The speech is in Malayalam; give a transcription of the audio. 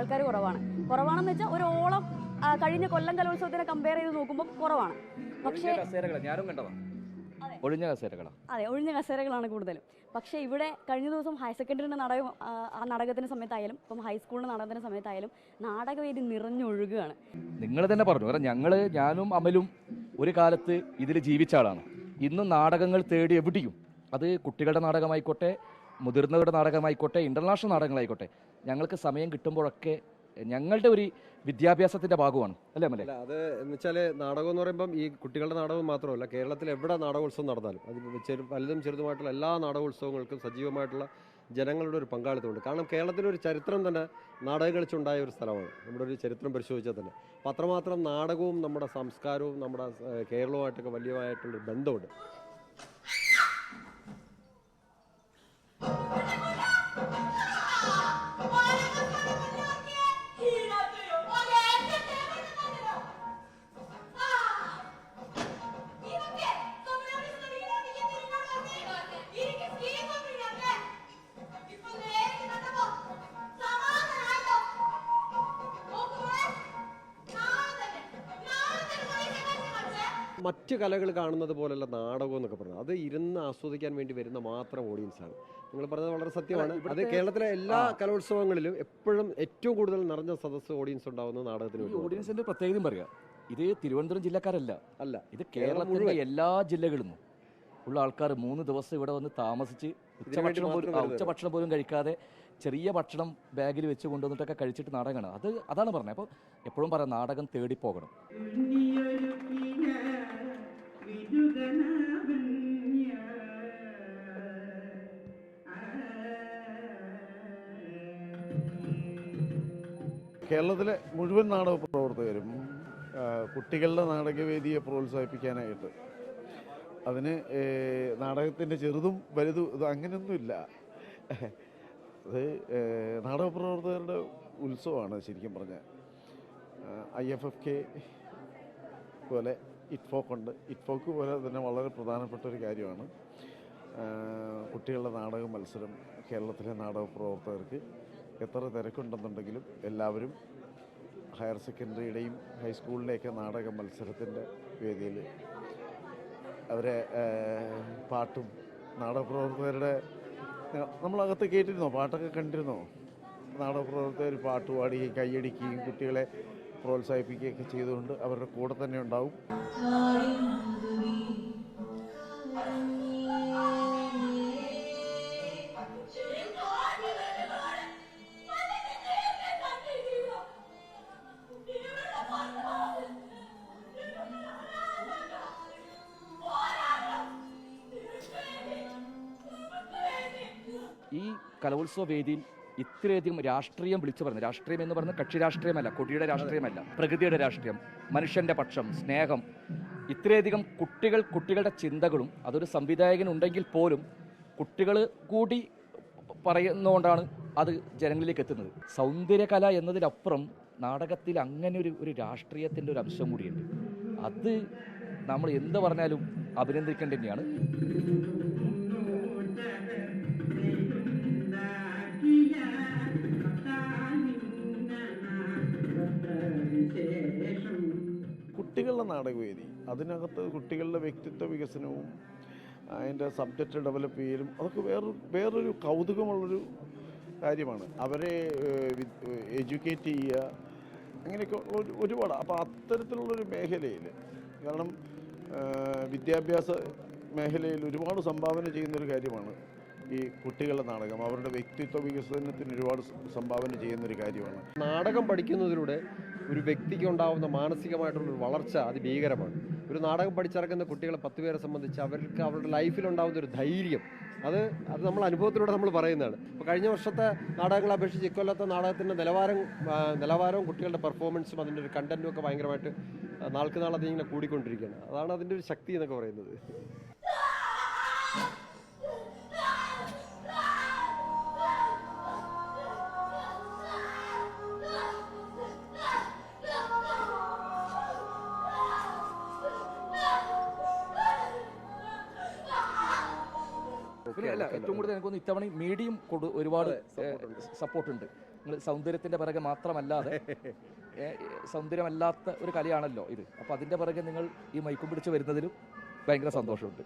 ആൾക്കാർ കുറവാണെന്ന് വെച്ചാൽ ഒരു ഓളം കഴിഞ്ഞ കൊല്ലം കലോത്സവത്തിനെ കമ്പയർ ചെയ്ത് നോക്കുമ്പോൾ കുറവാണ്. പക്ഷേ ഒഴിഞ്ഞ കസേരകളാണ് കൂടുതലും. പക്ഷേ ഇവിടെ കഴിഞ്ഞ ദിവസം ഹയർ സെക്കൻഡറിൻ്റെ നാടകം, ആ നാടകത്തിൻ്റെ സമയത്തായാലും ഇപ്പം ഹൈസ്കൂളിൻ്റെ നാടകത്തിൻ്റെ സമയത്തായാലും നാടകവേദി നിറഞ്ഞൊഴുകുകയാണ്. നിങ്ങൾ തന്നെ പറഞ്ഞു, കാരണം ഞാനും അമലും ഒരു കാലത്ത് ഇതിൽ ജീവിച്ച ആളാണ്. ഇന്നും നാടകങ്ങൾ തേടി എവിടെയും, അത് കുട്ടികളുടെ നാടകമായിക്കോട്ടെ, മുതിർന്നവരുടെ നാടകമായിക്കോട്ടെ, ഇന്റർനാഷണൽ നാടകങ്ങളായിക്കോട്ടെ, ഞങ്ങൾക്ക് സമയം കിട്ടുമ്പോഴൊക്കെ ഞങ്ങളുടെ ഒരു വിദ്യാഭ്യാസത്തിന്റെ ഭാഗമാണ് അല്ലേ അമലെ? അത് എന്ന് വെച്ചാൽ നാടകം എന്ന് പറയുമ്പം ഈ കുട്ടികളുടെ നാടകം മാത്രമല്ല, കേരളത്തിൽ എവിടെ നാടകോത്സവം നടന്നാലും അത് വലുതും ചെറുതുമായിട്ടുള്ള എല്ലാ നാടകോത്സവങ്ങൾക്കും സജീവമായിട്ടുള്ള ജനങ്ങളുടെ ഒരു പങ്കാളിത്തമുണ്ട്. കാരണം കേരളത്തിലൊരു ചരിത്രം തന്നെ നാടകം കളിച്ചുണ്ടായ ഒരു സ്ഥലമാണ്. നമ്മുടെ ഒരു ചരിത്രം പരിശോധിച്ചാൽ തന്നെ അപ്പം അത്രമാത്രം നാടകവും നമ്മുടെ സംസ്കാരവും നമ്മുടെ കേരളവുമായിട്ടൊക്കെ വലിയതായിട്ടുള്ളൊരു ബന്ധമുണ്ട്. മറ്റ് കലകൾ കാണുന്നത് പോലുള്ള നാടകം എന്നൊക്കെ പറഞ്ഞാൽ അത് ഇരുന്ന് ആസ്വദിക്കാൻ വേണ്ടി വരുന്ന മാത്രം ഓഡിയൻസാണ്. നിങ്ങൾ പറഞ്ഞത് വളരെ സത്യമാണ്. അത് കേരളത്തിലെ എല്ലാ കലോത്സവങ്ങളിലും എപ്പോഴും ഏറ്റവും കൂടുതൽ നിറഞ്ഞ സദസ്സ് ഓഡിയൻസ് ഉണ്ടാവുന്ന നാടകത്തിന്. ഓഡിയൻസിന്റെ പ്രത്യേകതയും പറയാം, ഇത് തിരുവനന്തപുരം ജില്ലക്കാരല്ല, ഇത് കേരളത്തിലെ എല്ലാ ജില്ലകളിൽ നിന്നും ഉള്ള ആൾക്കാർ 3 ദിവസം ഇവിടെ വന്ന് താമസിച്ച് ഉച്ചഭക്ഷണം പോലും കഴിക്കാതെ ചെറിയ ഭക്ഷണം ബാഗിൽ വെച്ച് കൊണ്ടുവന്നിട്ടൊക്കെ കഴിച്ചിട്ട് നാടകം കാണാം. അതാണ് പറഞ്ഞത്. അപ്പോൾ എപ്പോഴും പറയാം, നാടകം തേടിപ്പോകണം. കേരളത്തിലെ മുഴുവൻ നാടക പ്രവർത്തകരും കുട്ടികളുടെ നാടകവേദിയെ പ്രോത്സാഹിപ്പിക്കാനായിട്ട്, അതിന് നാടകത്തിൻ്റെ ചെറുതും വലുതും ഇത് അങ്ങനെയൊന്നുമില്ല. അത് നാടകപ്രവർത്തകരുടെ ഉത്സവമാണ് ശരിക്കും പറഞ്ഞാൽ. IFFK പോലെ ഇറ്റ്ഫോക്കുണ്ട്. ഇറ്റ്ഫോക്ക് പോലെ തന്നെ വളരെ പ്രധാനപ്പെട്ട ഒരു കാര്യമാണ് കുട്ടികളുടെ നാടക മത്സരം. കേരളത്തിലെ നാടക പ്രവർത്തകർക്ക് എത്ര തിരക്കുണ്ടെന്നുണ്ടെങ്കിലും എല്ലാവരും ഹയർ സെക്കൻഡറിയുടെയും ഹൈസ്കൂളിലെയൊക്കെ നാടക മത്സരത്തിൻ്റെ വേദിയിൽ അവരെ പാട്ടും നാടകപ്രവർത്തകരുടെ നമ്മളകത്ത് കേട്ടിരുന്നോ, പാട്ടൊക്കെ കണ്ടിരുന്നോ? നാടകപ്രവർത്തകർ പാട്ടുപാടി കൈയടിക്കുകയും കുട്ടികളെ പ്രോത്സാഹിപ്പിക്കുകയൊക്കെ ചെയ്തുകൊണ്ട് അവരുടെ കൂടെ തന്നെ ഉണ്ടാവും. ഈ കലോത്സവ വേദിയിൽ ഇത്രയധികം രാഷ്ട്രീയം വിളിച്ചു പറഞ്ഞു. രാഷ്ട്രീയം എന്ന് പറയുന്നത് കക്ഷി രാഷ്ട്രീയമല്ല, കൊടിയുടെ രാഷ്ട്രീയമല്ല, പ്രകൃതിയുടെ രാഷ്ട്രീയം, മനുഷ്യന്റെ പക്ഷം, സ്നേഹം, ഇത്രയധികം കുട്ടികളുടെ ചിന്തകളും അതൊരു സംവിധായകനുണ്ടെങ്കിൽ പോലും കുട്ടികൾ കൂടി പറയുന്നതുകൊണ്ടാണ് അത് ജനങ്ങളിലേക്ക് എത്തുന്നത്. സൗന്ദര്യകല എന്നതിനപ്പുറം നാടകത്തിൽ അങ്ങനെ ഒരു രാഷ്ട്രീയത്തിൻ്റെ ഒരു അംശം കൂടിയുണ്ട്. അത് നമ്മൾ എന്ത് പറഞ്ഞാലും അഭിനന്ദിക്കേണ്ട തന്നെയാണ്. കുട്ടികളുടെ നാടകവേദി, അതിനകത്ത് കുട്ടികളുടെ വ്യക്തിത്വ വികസനവും അതിൻ്റെ സബ്ജക്റ്റ് ഡെവലപ്പ് ചെയ്യലും അതൊക്കെ വേറൊരു കൗതുകമുള്ളൊരു കാര്യമാണ്. അവരെ എഡ്യൂക്കേറ്റ് ചെയ്യുക, അങ്ങനെയൊക്കെ ഒരുപാട്. അപ്പോൾ അത്തരത്തിലുള്ളൊരു മേഖലയിൽ, കാരണം വിദ്യാഭ്യാസ മേഖലയിൽ ഒരുപാട് സംഭാവന ചെയ്യുന്നൊരു കാര്യമാണ് ഈ കുട്ടികളുടെ നാടകം. അവരുടെ വ്യക്തിത്വ വികസനത്തിന് ഒരുപാട് സംഭാവന ചെയ്യുന്നൊരു കാര്യമാണ്. നാടകം പഠിക്കുന്നതിലൂടെ ഒരു വ്യക്തിക്ക് ഉണ്ടാകുന്ന മാനസികമായിട്ടുള്ളൊരു വളർച്ച അതിഭീകരമാണ്. ഒരു നാടകം പഠിച്ചിറക്കുന്ന കുട്ടികളെ 10 പേരെ സംബന്ധിച്ച് അവർക്ക് അവരുടെ ലൈഫിലുണ്ടാകുന്ന ഒരു ധൈര്യം, അത് നമ്മൾ അനുഭവത്തിലൂടെ നമ്മൾ പറയുന്നതാണ്. ഇപ്പോൾ കഴിഞ്ഞ വർഷത്തെ നാടകങ്ങളെ അപേക്ഷിച്ച് ഇക്കൊല്ലത്തെ നാടകത്തിൻ്റെ നിലവാരവും കുട്ടികളുടെ പെർഫോമൻസും അതിൻ്റെ ഒരു കണ്ടന്റും ഒക്കെ ഭയങ്കരമായിട്ട് നാൾക്ക് നാൾ അതിങ്ങനെ കൂടിക്കൊണ്ടിരിക്കുകയാണ്. അതാണ് അതിൻ്റെ ഒരു ശക്തി എന്നൊക്കെ പറയുന്നത്. അല്ല, ഏറ്റവും കൂടുതൽ എനിക്കൊന്ന് ഇത്തവണ മീഡിയം ഒരുപാട് സപ്പോർട്ടുണ്ട്. നിങ്ങൾ സൗന്ദര്യത്തിൻ്റെ പിറകെ മാത്രമല്ലാതെ സൗന്ദര്യമല്ലാത്ത ഒരു കലയാണല്ലോ ഇത്. അപ്പോൾ അതിൻ്റെ പിറകെ നിങ്ങൾ ഈ മൈക്കും പിടിച്ച് വരുന്നതിലും ഭയങ്കര സന്തോഷമുണ്ട്.